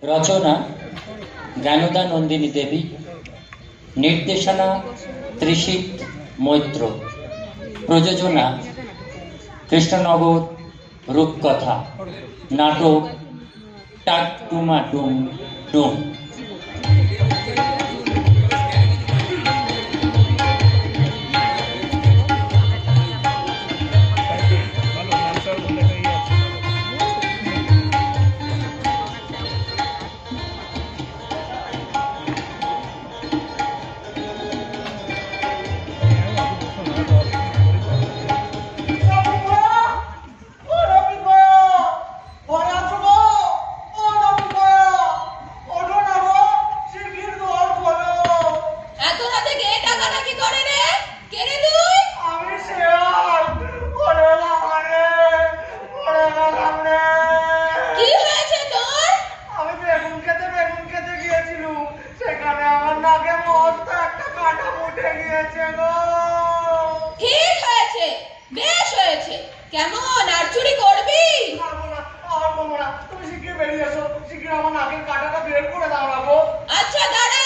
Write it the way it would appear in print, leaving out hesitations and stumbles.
রচনা জ্ঞানদা নন্দিনী দেবী, নির্দেশনা ত্রিশিত মৈত্র, প্রযোজনা কৃষ্ণনগর রূপকথা, নাটক টাক টুমা টুম টুম। কেমন আর চুরি করবি? তুমি শিগগির বেরিয়ে এসো, শিগগির আমার নাকের কাঁটাটা বের করে দাও না গো। আচ্ছা দাঁড়া।